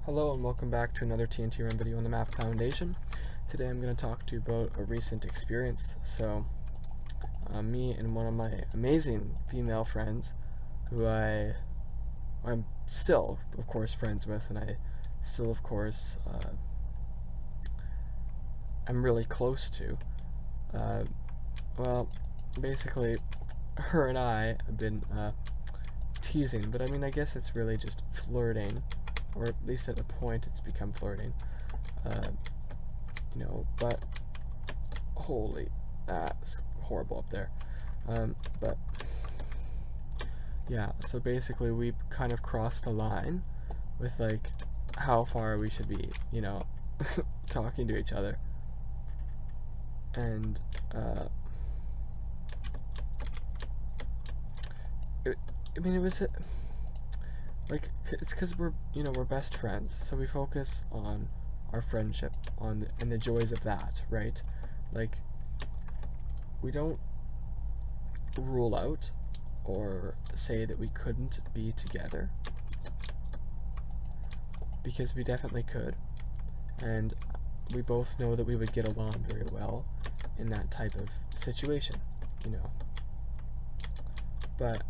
Hello and welcome back to another TNT Run video on the Map Foundation. Today I'm going to talk to you about a recent experience. So, me and one of my amazing female friends, who I'm still, of course, friends with, and I still, of course, I'm really close to. Well, basically, her and I have been teasing, but I mean, I guess it's really just flirting. Or at least at a point it's become flirting, but holy, that's horrible up there, but yeah, so basically we kind of crossed a line with, like, how far we should be, talking to each other, and, it was like, it's because we're best friends, so we focus on our friendship, and the joys of that, right? Like, we don't rule out or say that we couldn't be together, because we definitely could, and we both know that we would get along very well in that type of situation, but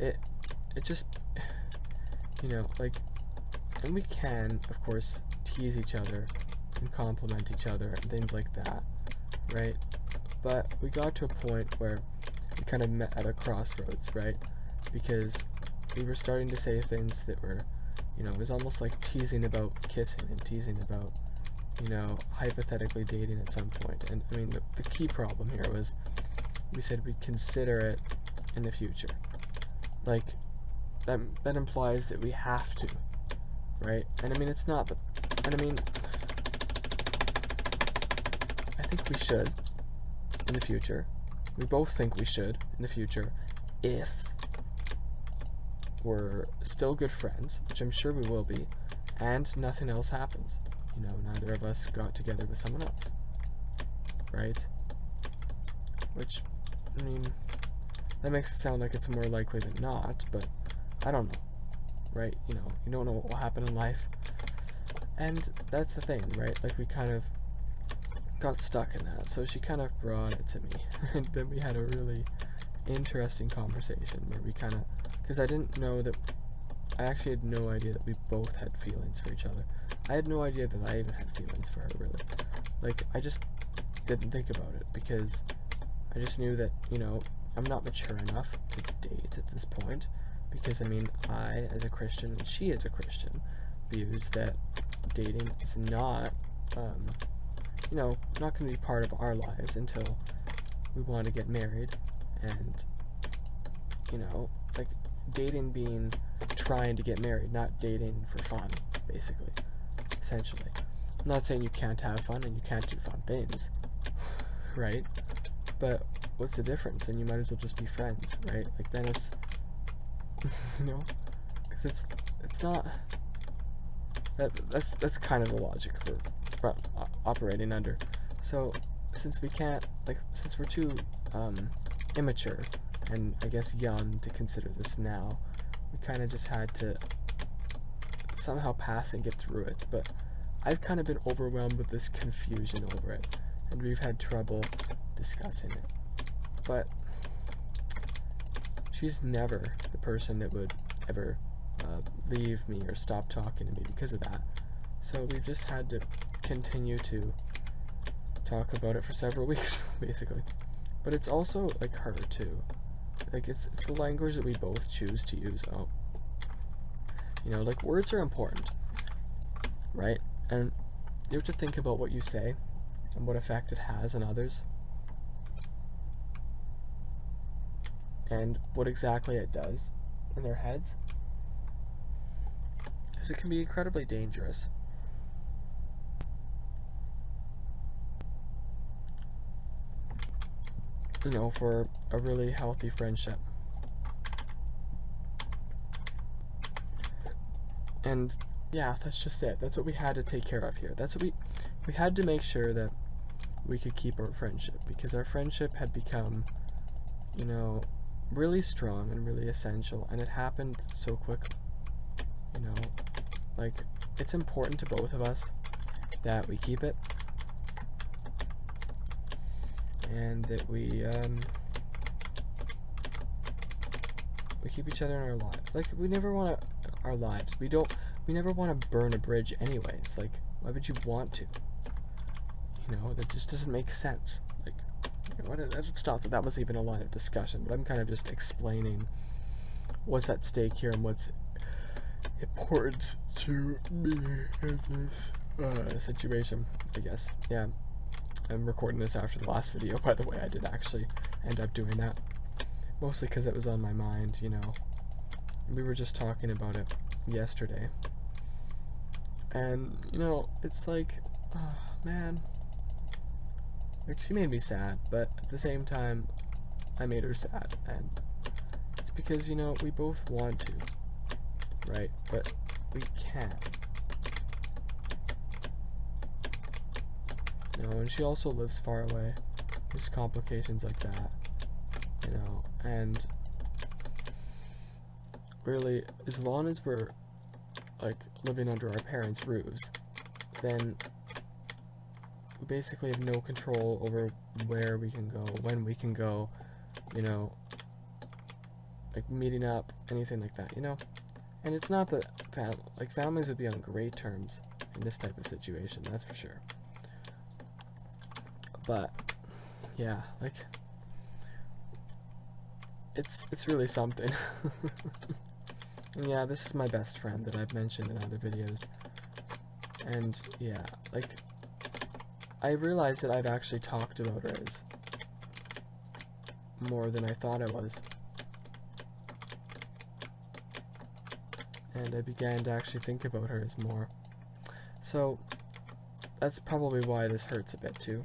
it just, like, and we can, of course, tease each other and compliment each other and things like that, right? But we got to a point where we kind of met at a crossroads, right? Because we were starting to say things that were, it was almost like teasing about kissing and teasing about, hypothetically dating at some point. And I mean, the key problem here was we said we'd consider it in the future. Like, that implies that we have to, right? And I mean, it's not, and I mean, I think we should in the future. We both think we should in the future if we're still good friends, which I'm sure we will be, and nothing else happens. Neither of us got together with someone else, right? Which, I mean, that makes it sound like it's more likely than not, but I don't know, right? You don't know what will happen in life, and that's the thing, right? Like, we kind of got stuck in that, so she kind of brought it to me, and then we had a really interesting conversation where we kind of, because I didn't know that, I actually had no idea that we both had feelings for each other. I had no idea that I even had feelings for her, really. Like, I just didn't think about it, because I just knew that, I'm not mature enough to date at this point, because, I mean, I, as a Christian, and she, as a Christian, views that dating is not, not going to be part of our lives until we want to get married, and, like, dating being trying to get married, not dating for fun, basically, essentially. I'm not saying you can't have fun and you can't do fun things, right? But what's the difference? And you might as well just be friends, right? Like, then it's, because it's not, that's kind of the logic we're operating under. So, since we can't, like, since we're too immature and, I guess, young to consider this now, we kind of just had to somehow pass and get through it. But I've kind of been overwhelmed with this confusion over it, and we've had trouble discussing it. But she's never the person that would ever leave me or stop talking to me because of that. So we've just had to continue to talk about it for several weeks, basically. But it's also, like, her too. Like, it's the language that we both choose to use. Like, words are important, right? And you have to think about what you say and what effect it has on others, and what exactly it does in their heads, because it can be incredibly dangerous. For a really healthy friendship. And yeah, that's just it. That's what we had to take care of here. That's what we had to make sure that we could keep our friendship, because our friendship had become, really strong and really essential, and it happened so quickly. You know, like, it's important to both of us that we keep it, and that we keep each other in our lives. Like, we never want to, our lives, we never want to burn a bridge anyways. Like, why would you want to? You know, that just doesn't make sense. Like, you know, it's not that that was even a line of discussion, but I'm kind of just explaining what's at stake here and what's important to me in this situation, I guess. Yeah, I'm recording this after the last video, by the way. I did actually end up doing that, mostly because it was on my mind, you know. We were just talking about it yesterday, and, you know, it's like, oh, man, like, she made me sad, but at the same time, I made her sad, and it's because, you know, we both want to, right, but we can't. You know, and she also lives far away. There's complications like that, you know, and really, as long as we're, like, living under our parents' roofs, then we basically have no control over where we can go, when we can go, you know, like, meeting up, anything like that, you know. And it's not that families would be on great terms in this type of situation, that's for sure. But yeah, like, it's really something. And yeah, this is my best friend that I've mentioned in other videos. And yeah, like, I realized that I've actually talked about her as more than I thought I was. And I began to actually think about her as more. So that's probably why this hurts a bit too.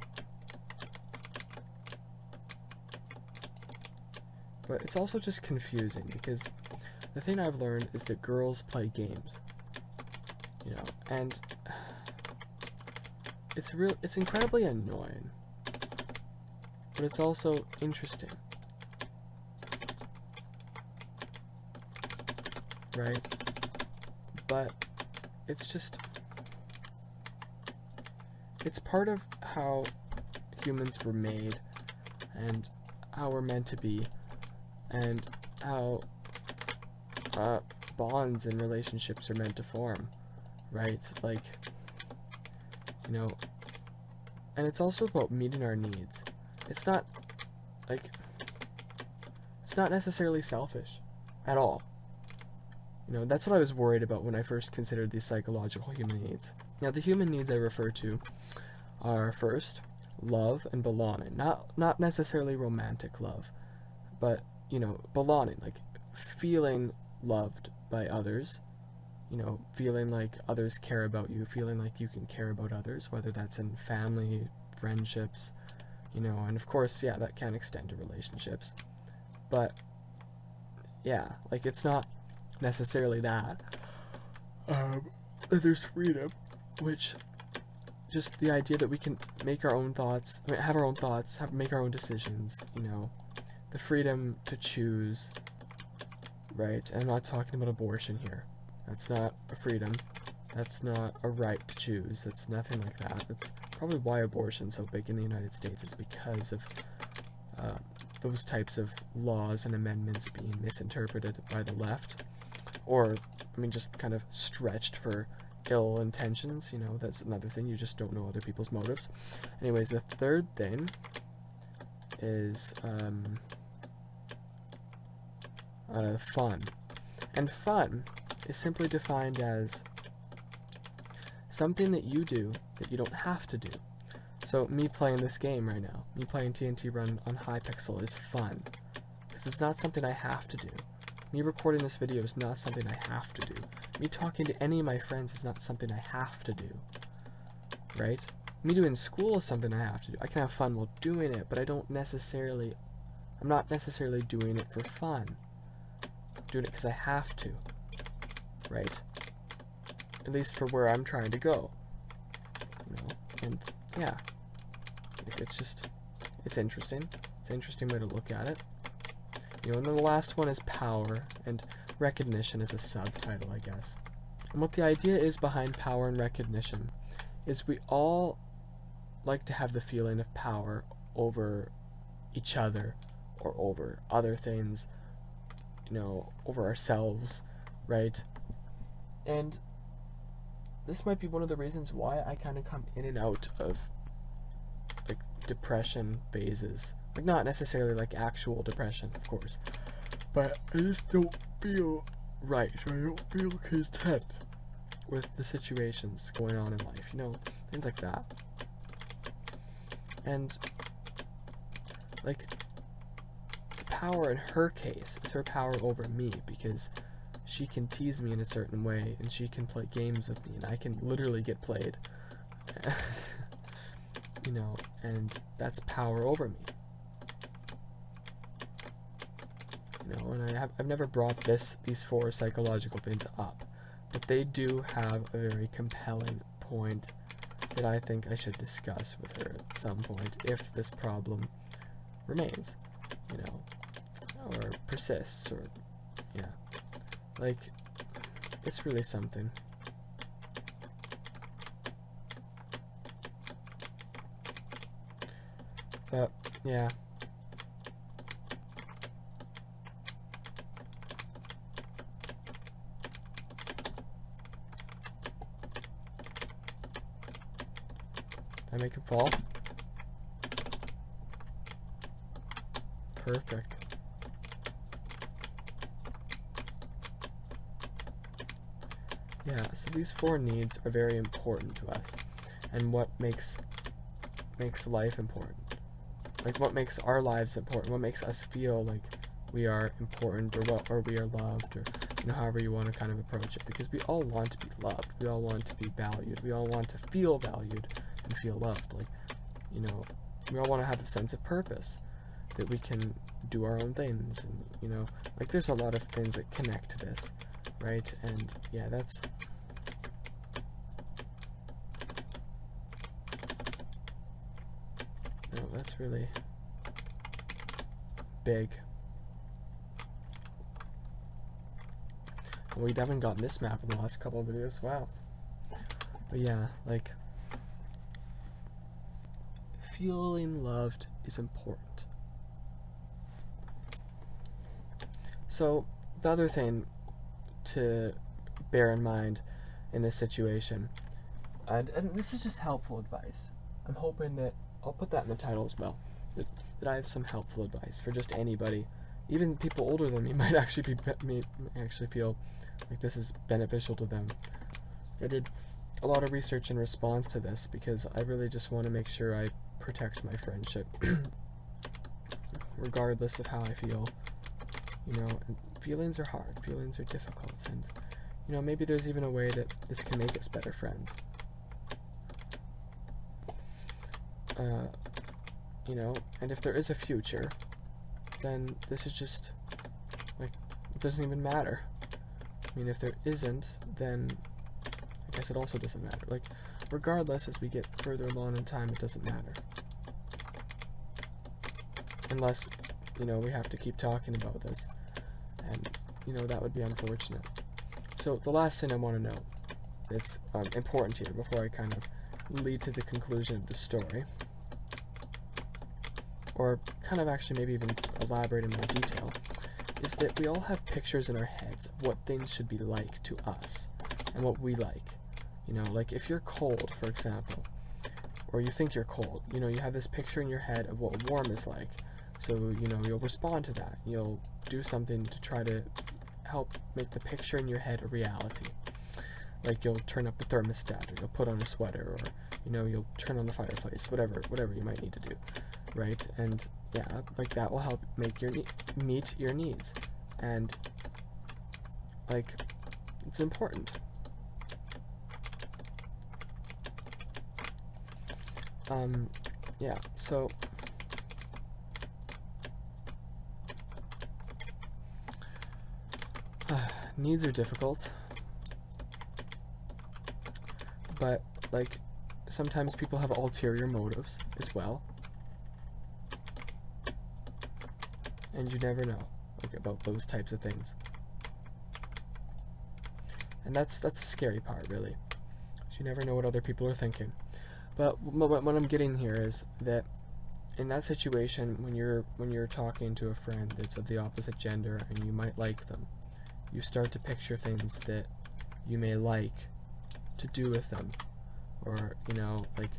But it's also just confusing, because the thing I've learned is that girls play games, you know, and it's incredibly annoying, but it's also interesting, right? But it's part of how humans were made, and how we're meant to be, and how bonds and relationships are meant to form, right? Like, you know, and it's also about meeting our needs. It's not, like, it's not necessarily selfish at all. You know, that's what I was worried about when I first considered these psychological human needs. Now, the human needs I refer to are, first, love and belonging. Not necessarily romantic love, but, you know, belonging, like feeling loved by others, you know, feeling like others care about you, feeling like you can care about others, whether that's in family, friendships, you know, and of course, yeah, that can extend to relationships. But yeah, like, it's not necessarily that. There's freedom, which, just the idea that we can make our own thoughts, have our own thoughts, make our own decisions, you know, the freedom to choose, right? I'm not talking about abortion here. That's not a freedom. That's not a right to choose. That's nothing like that. That's probably why abortion's so big in the United States, is because of those types of laws and amendments being misinterpreted by the left, or, I mean, just kind of stretched for ill intentions, you know. That's another thing, you just don't know other people's motives. Anyways, the third thing is fun. And fun is simply defined as something that you do that you don't have to do. So me playing this game right now, me playing TNT Run on Hypixel is fun, because it's not something I have to do. Me recording this video is not something I have to do. Me talking to any of my friends is not something I have to do, right? Me doing school is something I have to do. I can have fun while doing it, but I'm not necessarily doing it for fun. I'm doing it because I have to, right? At least for where I'm trying to go, you know. And yeah, it's interesting. It's an interesting way to look at it. You You know, and then the last one is power, and recognition is a subtitle, I guess. And what the idea is behind power and recognition is we all like to have the feeling of power over each other or over other things, you know, over ourselves, right? And this might be one of the reasons why I kind of come in and out of like depression phases. Like not necessarily like actual depression, of course, but I just don't feel right, or I don't feel content with the situations going on in life, you know, things like that. And like the power in her case is her power over me, because she can tease me in a certain way and she can play games with me and I can literally get played. You know, and that's power over me. You know, and I've never brought these 4 psychological things up, but they do have a very compelling point that I think I should discuss with her at some point if this problem remains, you know, or persists, or, yeah. Like, it's really something. But, yeah. Did I make him fall? Perfect. Yeah, so these 4 needs are very important to us, and what makes life important. Like what makes our lives important, what makes us feel like we are important, or we are loved, or, you know, however you want to kind of approach it, because we all want to be loved, we all want to be valued, we all want to feel valued and feel loved. Like, you know, we all want to have a sense of purpose, that we can do our own things, and, you know, like there's a lot of things that connect to this, right? And yeah, that's really big. We haven't gotten this map in the last couple of videos, wow. But yeah, like, feeling loved is important. So, the other thing to bear in mind in this situation, and this is just helpful advice. I'm hoping that, I'll put that in the title as well, that I have some helpful advice for just anybody, even people older than me might actually feel like this is beneficial to them. I did a lot of research in response to this because I really just want to make sure I protect my friendship, regardless of how I feel. You know, and feelings are hard, feelings are difficult, and, you know, maybe there's even a way that this can make us better friends. You know, and if there is a future, then this is just, like, it doesn't even matter. I mean, if there isn't, then I guess it also doesn't matter. Like, regardless, as we get further along in time, it doesn't matter. Unless, you know, we have to keep talking about this, and, you know, that would be unfortunate. So, the last thing I want to know that's important here before I kind of lead to the conclusion of the story, or kind of actually maybe even elaborate in more detail, is that we all have pictures in our heads of what things should be like to us, and what we like. You know, like if you're cold, for example, or you think you're cold, you know, you have this picture in your head of what warm is like, so, you know, you'll respond to that, you'll do something to try to help make the picture in your head a reality. Like you'll turn up the thermostat, or you'll put on a sweater, or, you know, you'll turn on the fireplace, whatever you might need to do. Right? And yeah, like that will help make your meet your needs, and like it's important. Yeah, so needs are difficult, but like sometimes people have ulterior motives as well. And you never know. like, about those types of things. And that's the scary part, really. You never know what other people are thinking. But what I'm getting here is that in that situation, when you're talking to a friend that's of the opposite gender and you might like them, you start to picture things that you may like to do with them, or like,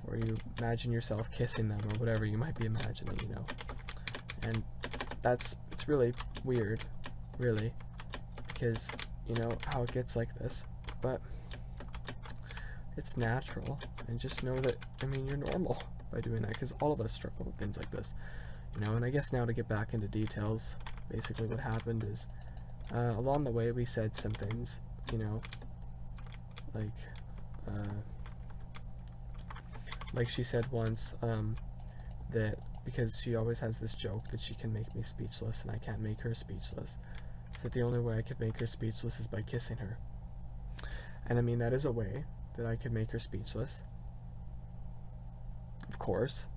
or you imagine yourself kissing them or whatever you might be imagining, and it's really weird, really, because how it gets like this, but it's natural, and just know that, you're normal by doing that, because all of us struggle with things like this, and I guess now to get back into details, basically what happened is, along the way we said some things, like she said once, that because she always has this joke that she can make me speechless and I can't make her speechless, so that the only way I could make her speechless is by kissing her. And that is a way that I could make her speechless, of course,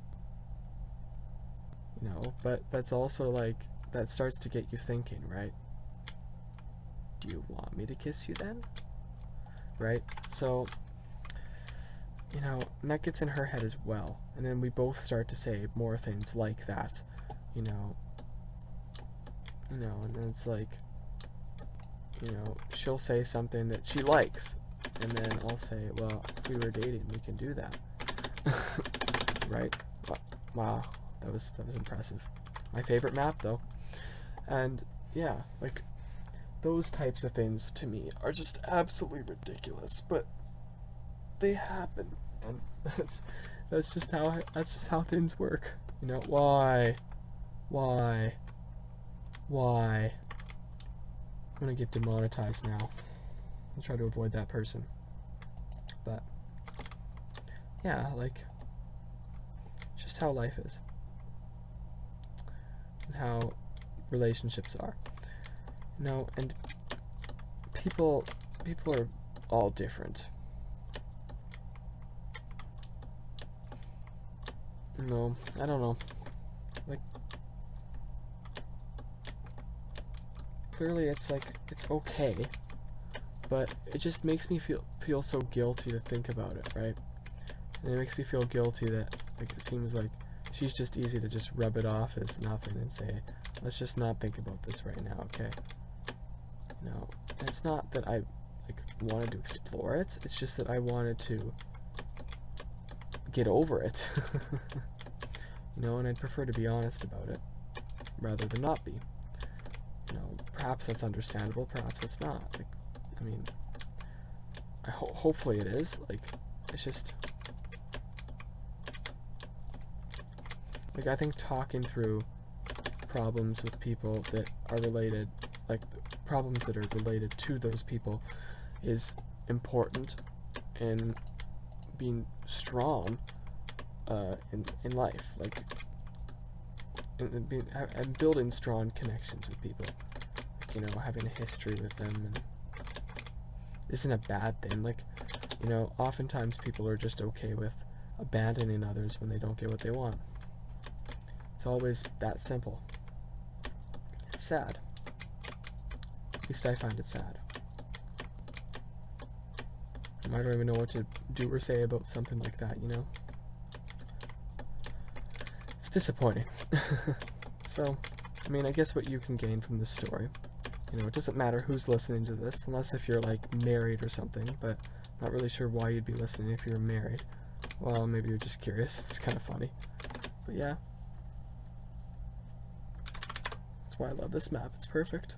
but that's also like, that starts to get you thinking, right? Do you want me to kiss you then? Right? So, and that gets in her head as well, and then we both start to say more things like that, and then it's like, she'll say something that she likes, and then I'll say, well, if we were dating, we can do that. Right? Wow, that was impressive. My favorite map, though. And yeah, like, those types of things to me are just absolutely ridiculous, but they happen, and that's just how things work. Why? I'm gonna get demonetized now. I'll try to avoid that person. But yeah, like, just how life is, and how relationships are. And people are all different. No, I don't know. Like, clearly it's like, it's okay, but it just makes me feel so guilty to think about it, right? And it makes me feel guilty that, like, it seems like she's just easy to just rub it off as nothing and say, let's just not think about this right now, okay? It's not that I, like, wanted to explore it, it's just that I wanted to get over it. And I'd prefer to be honest about it rather than not be. Perhaps that's understandable, perhaps it's not. Like, hopefully it is. Like, it's just, like, I think talking through problems with people that are related, like, problems that are related to those people, is important in being strong in life, like, and building strong connections with people, having a history with them, and isn't a bad thing. Like, oftentimes people are just okay with abandoning others when they don't get what they want. It's always that simple. It's sad. At least I find it sad. I don't even know what to do or say about something like that, It's disappointing. So, I guess what you can gain from this story, it doesn't matter who's listening to this, unless if you're, like, married or something, but not really sure why you'd be listening if you're married. Well, maybe you're just curious. It's kind of funny. But yeah. That's why I love this map. It's perfect.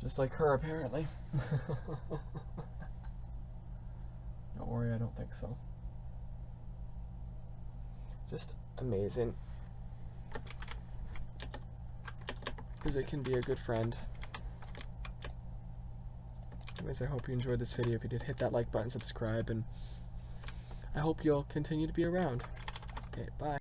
Just like her, apparently. Don't worry, I don't think so. Just amazing. Because it can be a good friend. Anyways, I hope you enjoyed this video. If you did, hit that like button, subscribe, and I hope you'll continue to be around. Okay, bye.